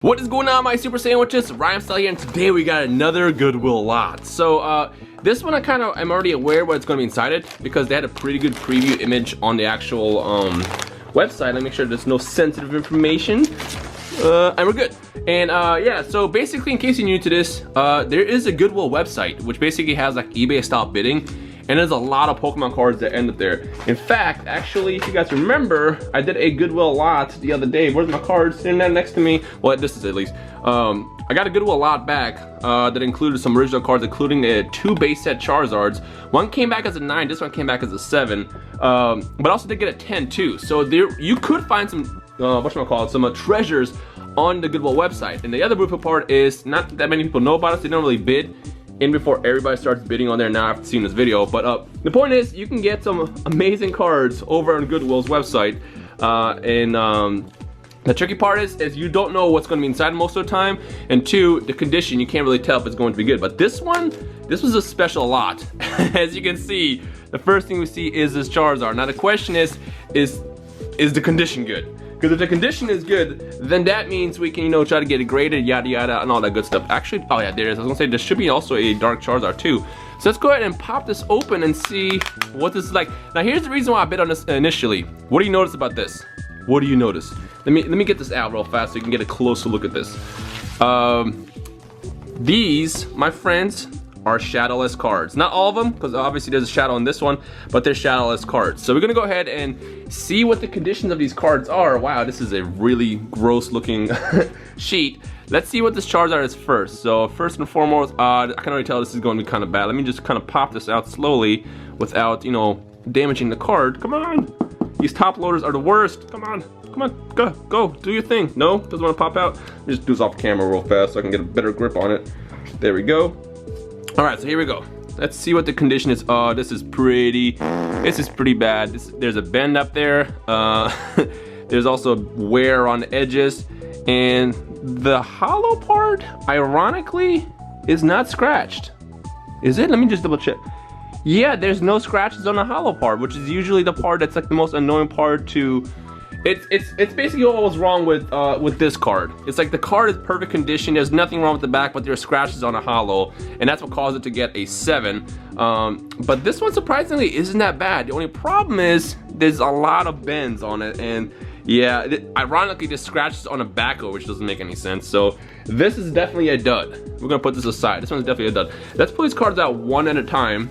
What is going on, my super sandwiches? Rhymestyle here, and today we got another Goodwill lot. So this one I'm already aware what it's going to be inside it because they had a pretty good preview image on the actual website. Let me make sure there's no sensitive information, and we're good. And yeah, so basically, in case you're new to this, there is a Goodwill website which basically has like eBay style bidding. And there's a lot of Pokemon cards that end up there. In fact, actually, if you guys remember, I did a Goodwill lot the other day. Where's my cards? Sitting there next to me. Well, this is at least. I got a Goodwill lot back that included some original cards, including 2 base set Charizards. One came back as a 9, this one came back as a 7. But also did get a 10 too. So there, you could find some, some treasures on the Goodwill website. And the other beautiful part is, not that many people know about it, so they don't really bid in before everybody starts bidding on there now after seeing this video. But the point is, you can get some amazing cards over on Goodwill's website. The tricky part is you don't know what's going to be inside most of the time, and 2, the condition, you can't really tell if it's going to be good. But this was a special lot. As you can see, the first thing we see is this Charizard. Now the question is the condition good? Because if the condition is good, then that means we can, you know, try to get it graded, yada yada, and all that good stuff. Actually, oh yeah, there is. I was gonna say there should be also a dark Charizard too. So let's go ahead and pop this open and see what this is like. Now here's the reason why I bid on this initially. What do you notice about this? What do you notice? Let me get this out real fast so you can get a closer look at this. These, my friends, are shadowless cards. Not all of them, because obviously there's a shadow in this one, but they're shadowless cards. So we're gonna go ahead and see what the conditions of these cards are. Wow, this is a really gross looking sheet. Let's see what this Charizard is first. So first and foremost, I can already tell this is going to be kind of bad. Let me just kind of pop this out slowly without, you know, damaging the card. Come on, these top loaders are the worst. Come on, go, do your thing. No, doesn't want to pop out. Let me just do this off camera real fast so I can get a better grip on it. There we go. All right, so here we go. Let's see what the condition is. Oh, this is pretty bad. There's a bend up there. There's also wear on the edges. And the hollow part, ironically, is not scratched. Is it? Let me just double check. Yeah, there's no scratches on the hollow part, which is usually the part that's like the most annoying part to... It's basically what was wrong with this card. It's like the card is perfect condition. There's nothing wrong with the back, but there are scratches on a hollow, and that's what caused it to get a 7. But this one surprisingly isn't that bad. The only problem is there's a lot of bends on it, and yeah, ironically, there's scratches on the back, which doesn't make any sense. So this is definitely a dud. We're gonna put this aside. This one's definitely a dud. Let's pull these cards out one at a time.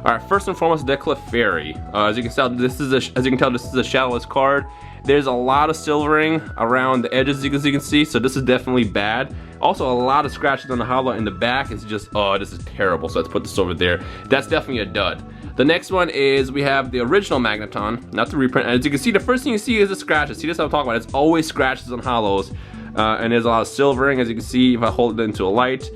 Alright, first and foremost, Clefairy. As you can tell, this is a shadowless card. There's a lot of silvering around the edges, as you can see, so this is definitely bad. Also, a lot of scratches on the hollow in the back. It's just, oh, this is terrible. So let's put this over there. That's definitely a dud. The next one is we have the original Magneton, not the reprint. As you can see, the first thing you see is the scratches. See, this is what I'm talking about. It's always scratches on hollows, and there's a lot of silvering, as you can see if I hold it into a light.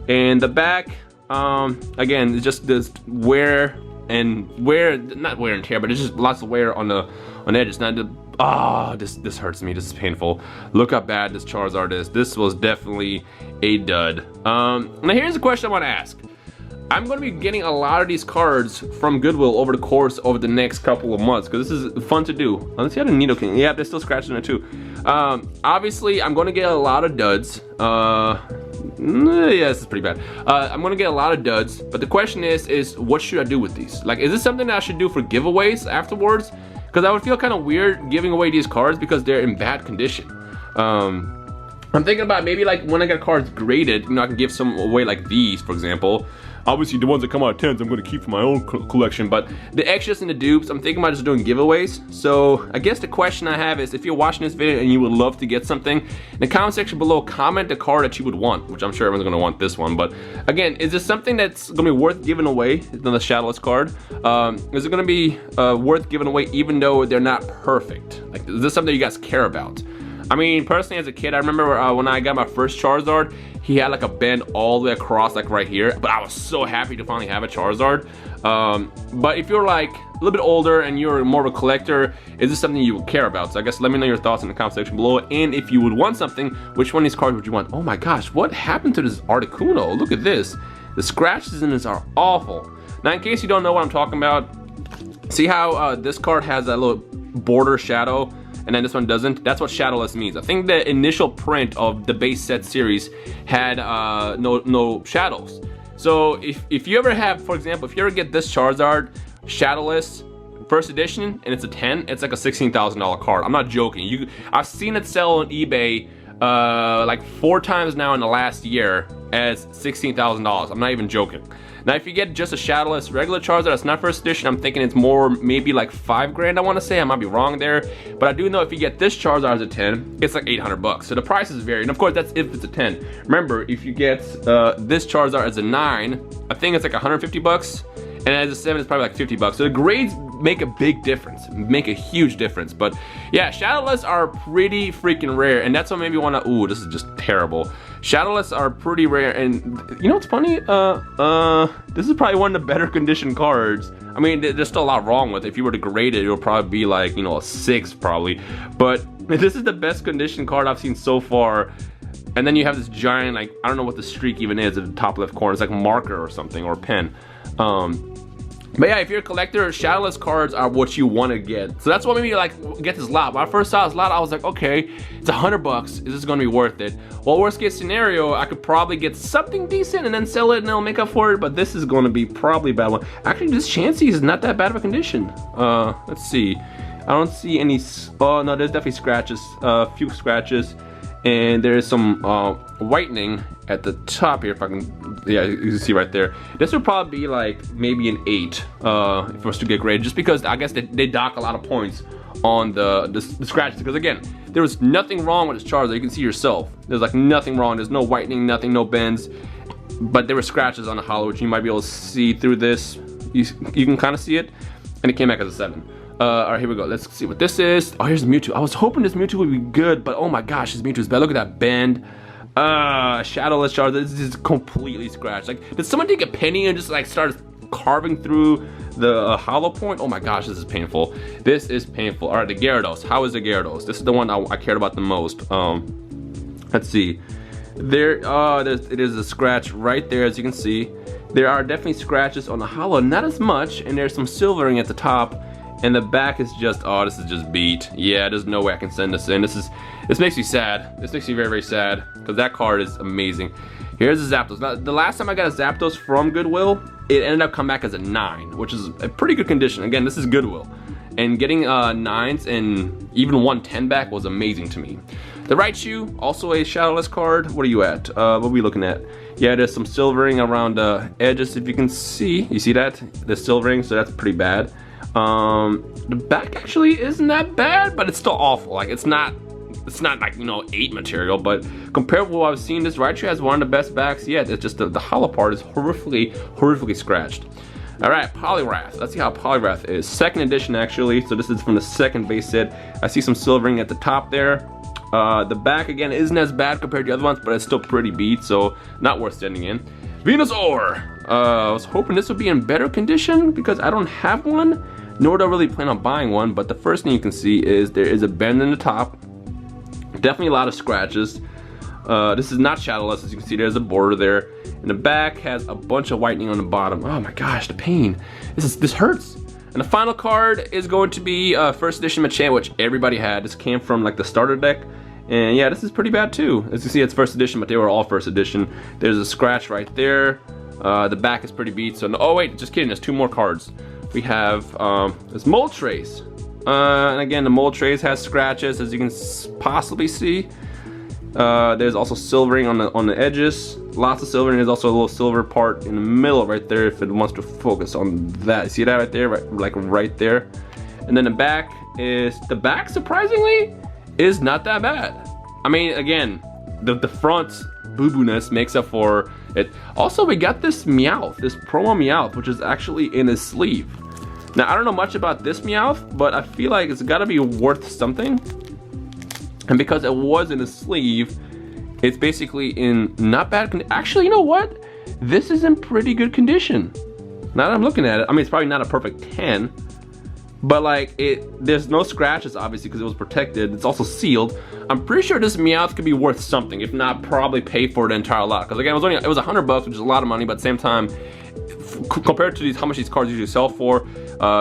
And the back. Again, it's just this not wear and tear, but it's just lots of wear on the edges. Now, this hurts me. This is painful. Look how bad this Charizard is. This was definitely a dud. Now here's a question I want to ask. I'm going to be getting a lot of these cards from Goodwill over the next couple of months, because this is fun to do. Let's see how the needle can. Yeah, there's still scratches in it too. Obviously, I'm going to get a lot of duds. Yeah, this is pretty bad. I'm gonna get a lot of duds, but the question is what should I do with these? Like, is this something that I should do for giveaways afterwards? Because I would feel kind of weird giving away these cards because they're in bad condition. I'm thinking about maybe like when I get cards graded, you know, I can give some away like these, for example. Obviously, the ones that come out of 10s, I'm going to keep for my own collection. But the extras and the dupes, I'm thinking about just doing giveaways. So I guess the question I have is, if you're watching this video and you would love to get something, in the comment section below, comment the card that you would want, which I'm sure everyone's going to want this one. But again, is this something that's going to be worth giving away? Another shadowless card. Is it going to be worth giving away even though they're not perfect? Like, is this something you guys care about? I mean, personally, as a kid, I remember when I got my first Charizard, he had like a bend all the way across, like right here. But I was so happy to finally have a Charizard. But if you're like a little bit older and you're more of a collector, is this something you would care about? So I guess let me know your thoughts in the comment section below. And if you would want something, which one of these cards would you want? Oh my gosh, what happened to this Articuno? Look at this. The scratches in this are awful. Now, in case you don't know what I'm talking about, see how this card has that little border shadow, and then this one doesn't? That's what Shadowless means. I think the initial print of the base set series had no shadows. So if you ever have, for example, if you ever get this Charizard Shadowless first edition and it's a 10, it's like a $16,000 card. I'm not joking. I've seen it sell on eBay like 4 times now in the last year as $16,000. I'm not even joking. Now, if you get just a Shadowless regular Charizard that's not first edition, I'm thinking it's more, maybe like 5 grand, I want to say. I might be wrong there, but I do know if you get this Charizard as a 10, it's like 800 bucks. So the prices vary, and of course that's if it's a 10. Remember, if you get this Charizard as a 9, I think it's like 150 bucks, and as a 7, it's probably like 50 bucks. So the grades make a big difference, make a huge difference. But yeah, Shadowless are pretty freaking rare, and that's what made me want to, ooh, this is just terrible. Shadowless are pretty rare, and you know what's funny? This is probably one of the better conditioned cards. I mean, there's still a lot wrong with it. If you were to grade it, it would probably be like, you know, a 6 probably. But this is the best conditioned card I've seen so far. And then you have this giant, like, I don't know what the streak even is at the top left corner. It's like a marker or something, or a pen. But yeah, if you're a collector, Shadowless cards are what you want to get. So that's what made me like get this lot. When I first saw this lot, I was like, okay, it's 100 bucks. Is this going to be worth it? Well, worst case scenario, I could probably get something decent and then sell it and they'll make up for it. But this is going to be probably a bad one. Actually, this Chansey is not that bad of a condition. Let's see. I don't see any. Oh no, there's definitely scratches. A few scratches, and there is some whitening at the top here. If I can, yeah, you can see right there. This would probably be like maybe an 8 if it was to get graded, just because I guess they dock a lot of points on the scratches. Because again, there was nothing wrong with this Charizard. You can see yourself. There's like nothing wrong. There's no whitening, nothing, no bends. But there were scratches on the hollow, which you might be able to see through this. You can kind of see it, and it came back as a 7. All right, here we go. Let's see what this is. Oh, here's the Mewtwo. I was hoping this Mewtwo would be good, but oh my gosh, this Mewtwo is bad. Look at that bend. Shadowless Charizard. This is completely scratched. Like, did someone take a penny and just like start carving through the hollow point? Oh my gosh, this is painful. This is painful. All right, the Gyarados. How is the Gyarados? This is the one I cared about the most. Let's see. It is a scratch right there, as you can see. There are definitely scratches on the hollow, not as much, and there's some silvering at the top. And the back is just, oh, this is just beat. Yeah, there's no way I can send this in. This makes me sad. This makes me very, very sad, because that card is amazing. Here's the Zapdos. Now, the last time I got a Zapdos from Goodwill, it ended up coming back as a 9, which is a pretty good condition. Again, this is Goodwill. And getting 9s and even 110 back was amazing to me. The Raichu, also a Shadowless card. What are you at? What are we looking at? Yeah, there's some silvering around the edges, if you can see. You see that? The silvering, so that's pretty bad. The back actually isn't that bad, but it's still awful. Like, it's not like, you know, 8 material, but compared to what I've seen, this Raichu has one of the best backs yet. It's just the hollow part is horrifically scratched. All right, Poliwrath. Let's see how Poliwrath is. 2nd edition, actually, so this is from the 2nd base set. I see some silvering at the top there. The back, again, isn't as bad compared to the other ones, but it's still pretty beat, so not worth sending in. Venusaur. I was hoping this would be in better condition because I don't have one, nor do I really plan on buying one, but the first thing you can see is there is a bend in the top. Definitely a lot of scratches. This is not Shadowless, as you can see there's a border there. And the back has a bunch of whitening on the bottom. Oh my gosh, the pain. This hurts. And the final card is going to be 1st edition Machamp, which everybody had. This came from like the starter deck. And yeah, this is pretty bad too. As you can see, it's 1st edition, but they were all 1st edition. There's a scratch right there. The back is pretty beat. So, oh wait, just kidding, there's 2 more cards. We have this Moltres. And again, the Moltres has scratches, as you can possibly see. There's also silvering on the edges. Lots of silvering. There's also a little silver part in the middle right there if it wants to focus on that. See that right there? Right there. And then the back surprisingly is not that bad. I mean, again, the front boo-boo-ness makes up for it. Also, we got this Meowth, this promo Meowth, which is actually in his sleeve. Now, I don't know much about this Meowth, but I feel like it's gotta be worth something. And because it was in his sleeve, it's basically in not bad condition. Actually, you know what? This is in pretty good condition. Now that I'm looking at it, I mean, it's probably not a perfect 10, but like there's no scratches obviously because it was protected. It's also sealed. I'm pretty sure this Meowth could be worth something, if not probably pay for the entire lot. Because again, it was $100, which is a lot of money, but at the same time, compared to how much these cards usually sell for,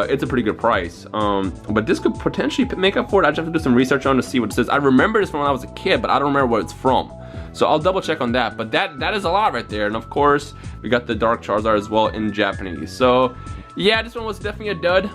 it's a pretty good price. But this could potentially make up for it. I just have to do some research on to see what it says. I remember this from when I was a kid, but I don't remember where it's from. So I'll double check on that. But that is a lot right there. And of course, we got the Dark Charizard as well in Japanese. So yeah, this one was definitely a dud.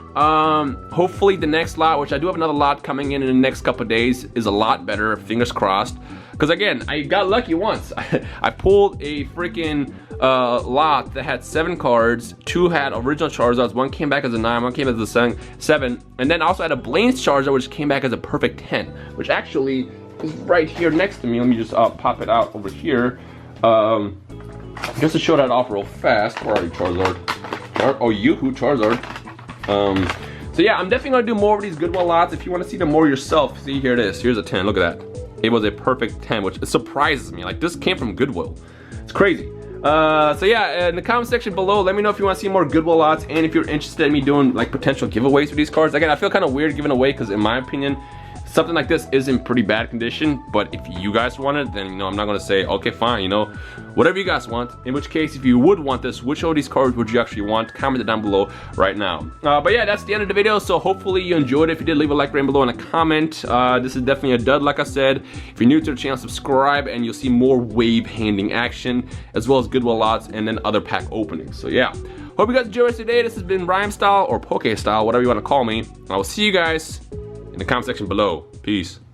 Hopefully the next lot, which I do have another lot coming in the next couple days, is a lot better. Fingers crossed. Because again, I got lucky once. I pulled a freaking lot that had 7 cards. 2 had original Charizards. 1 came back as a 9. 1 came as a 7. And then also had a Blaine's Charizard, which came back as a perfect 10. Which actually is right here next to me. Let me just pop it out over here. Just to show that off real fast. Where are you, Charizard? Oh, Yoo-hoo, Charizard. So yeah, I'm definitely gonna do more of these Goodwill lots. If you want to see them more yourself, see, here it is. Here's a 10. Look at that. It was a perfect 10, which surprises me. Like, this came from Goodwill. It's crazy. So yeah, in the comment section below, let me know if you want to see more Goodwill lots, and if you're interested in me doing like potential giveaways for these cards. Again, I feel kind of weird giving away because in my opinion, something like this is in pretty bad condition. But if you guys want it, then you know I'm not gonna say okay, fine, you know, whatever you guys want. In which case, if you would want this, which of these cards would you actually want? Comment it down below right now. But yeah, that's the end of the video. So hopefully you enjoyed it. If you did, leave a like down below and a comment. This is definitely a dud, like I said. If you're new to the channel, subscribe, and you'll see more wave handing action, as well as Goodwill lots and then other pack openings. So yeah, hope you guys enjoyed us today. This has been Rhymestyle or Poke Style, whatever you want to call me. I will see you guys in the comment section below. Peace.